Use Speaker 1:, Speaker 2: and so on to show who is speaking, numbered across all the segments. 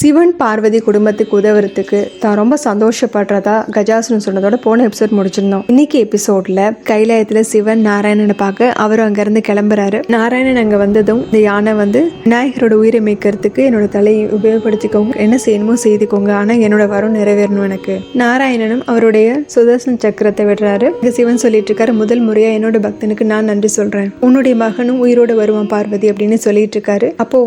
Speaker 1: சிவன் பார்வதி குடும்பத்துக்கு உதவுறதுக்கு தான் ரொம்ப சந்தோஷப்படுறதா கஜாசுரன் சொன்னதோட போன எபிசோட் முடிச்சிருந்தோம். இன்னைக்கு எபிசோட்ல கைலாயத்துல சிவன் நாராயணனை பார்க்க அவரும் அங்கிருந்து கிளம்புறாரு. நாராயணன் அங்க வந்ததும் இந்த யானை விநாயகரோட உயிரை மீட்கிறதுக்கு என்னோட தலையை உபயோகப்படுத்திக்கோங்க, என்ன செய்யணுமோ செய்துக்கோங்க, ஆனா என்னோட வரம் நிறைவேறணும் எனக்கு. நாராயணனும் அவருடைய சுதர்சன சக்கரத்தை விடுறாரு. இங்க சிவன் சொல்லிட்டு இருக்காரு, முதல் முறையா என்னோட பக்தனுக்கு நான் நன்றி சொல்றேன், உன்னுடைய மகனும் உயிரோட வருவான் பார்வதி அப்படின்னு சொல்லிட்டு இருக்காரு. அப்போ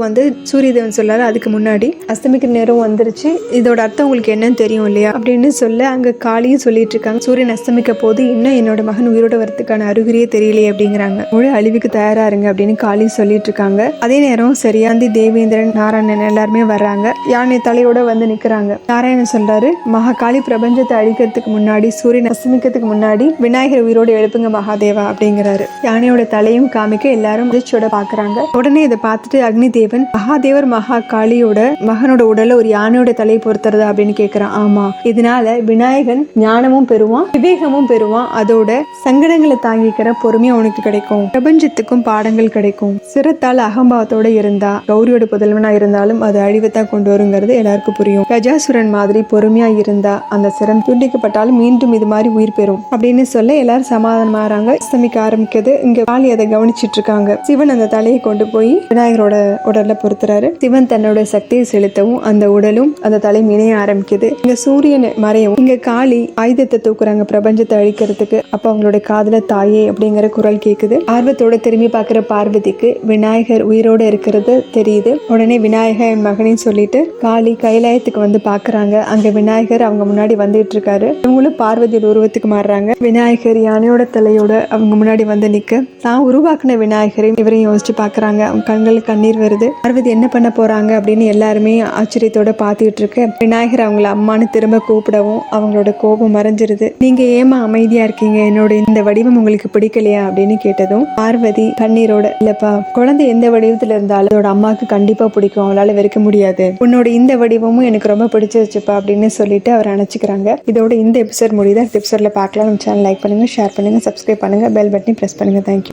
Speaker 1: சூரியதேவன் சொல்றாரு, அதுக்கு முன்னாடி அஸ்தமி நேரம் வந்துருச்சு, இதோட அர்த்தம் உங்களுக்கு என்னன்னு தெரியும் இல்லையா அப்படின்னு சொல்ல அங்க காளியும் சொல்லிட்டு இருக்காங்க, சூரியன் அஸ்தமிக்க போது இன்னும் என்னோட மகன் உயிரோட வரதுக்கான அறிகுறியே தெரியலையே அப்படிங்கிறாங்க. முழு அழிவுக்கு தயாரா இருங்க அப்படின்னு காளி சொல்லிட்டு இருக்காங்க. அதே நேரம் சரியாந்தி, தேவேந்திரன், நாராயணன் எல்லாருமே வர்றாங்க. யானை தலையோட நிக்கிறாங்க. நாராயணன் சொல்றாரு, மகாகாளி பிரபஞ்சத்தை அழிக்கிறதுக்கு முன்னாடி, சூரியன் அஸ்தமிக்கிறதுக்கு முன்னாடி விநாயகர் உயிரோட எழுப்புங்க மகாதேவா அப்படிங்கிறாரு. யானையோட தலையும் காமிக்க எல்லாரும் அதிர்ச்சியோட பாக்குறாங்க. உடனே இதை பார்த்துட்டு அக்னி தேவன், மகாதேவர் மகாகாளியோட மகனோட உடல ஒரு யானையோட தலை பொறுத்துறதா அப்படின்னு கேக்குறான். ஆமா, இதனால விநாயகன் ஞானமும் பெறுவான், விவேகமும் பெறுவான், அதோட சங்கடங்களை தாங்கிக்கிற பொறுமையும் அவனுக்கு கிடைக்கும், பிரபஞ்சத்துக்கும் பாடங்கள் கிடைக்கும். சிரத்தால் அகம்பாவத்தோட இருந்தா, கௌரியோட புதல்வனா இருந்தாலும் அது அழிவைத்தான் கொண்டு வருங்கிறது எல்லாருக்கும் புரியும். கஜாசுரன் மாதிரி பொறுமையா இருந்தா அந்த சிரம் துண்டிக்கப்பட்டாலும் மீண்டும் இது மாதிரி உயிர் பெறும் அப்படின்னு சொல்ல எல்லாரும் சமாதானமாறாங்க. அஸ்தமிக்க ஆரம்பிக்குது. இங்க காளி அதை கவனிச்சிட்டு இருக்காங்க. சிவன் அந்த தலையை கொண்டு போய் விநாயகரோட உடல்ல பொறுத்துறாரு. சிவன் தன்னோட சக்தியை செலுத்தவும் அந்த உடலும் அந்த தலையும் இணைய ஆரம்பிக்குது. இங்க சூரியன் மறையவும் இங்க காளி ஆயுதத்தை தூக்குறாங்க பிரபஞ்சத்தை அழிக்கிறதுக்கு. அப்ப அவங்களோட காதுல தாயே அப்படிங்கிற குரல் கேக்குது. ஆர்வத்தோட திரும்பி பாக்குற பார்வதிக்கு விநாயகர் உயிரோட இருக்கிறது தெரியுது. உடனே விநாயகர் என் மகனையும் சொல்லிட்டு காளி கைலாயத்துக்கு பாக்குறாங்க. அங்க விநாயகர் அவங்க முன்னாடி வந்துட்டு இருக்காரு. இவங்களும் பார்வதியோட உருவத்துக்கு மாறுறாங்க. விநாயகர் யானையோட தலையோட அவங்க முன்னாடி நிக்க தான் உருவாக்குன விநாயகரையும் இவரையும் யோசிச்சு பாக்குறாங்க. அவங்க கண்களுக்கு கண்ணீர் வருது. பார்வதி என்ன பண்ண போறாங்க அப்படின்னு எல்லாருமே ஆச்சரியத்தோட பாத்துட்டு இருக்கு. விநாயகர் அவங்கள அம்மானு திரும்ப கூப்பிடவும் அவங்களோட கோபம் மறைஞ்சிருது. நீங்க ஏமா அமைதியா இருக்கீங்க, என்னோட இந்த வடிவம் உங்களுக்கு பிடிக்கலையா அப்படின்னு கேட்டதும் பார்வதி கண்ணீரோட, இல்லப்பா, குழந்தை எந்த வடிவத்துல இருந்தாலும் அதோட அம்மாவுக்கு கண்டிப்பா பிடிக்கும், அவளால வெறுக்க முடியாது, உன்னோட இந்த வடிவமும் எனக்கு ரொம்ப பிடிச்சிருச்சுப்பா அப்படின்னு சொல்லிட்டு அவர் அணைச்சிக்கிறாங்க. இதோட இந்த எபிசோட் முடியுது. எபிசோட்ல பார்க்கலாம். நம்ம சேனல் லைக் பண்ணுங்க, ஷேர் பண்ணுங்க, சப்ஸ்கிரைப் பண்ணுங்க, பெல் பட்டனை பிரஸ் பண்ணுங்க. தேங்க்யூ.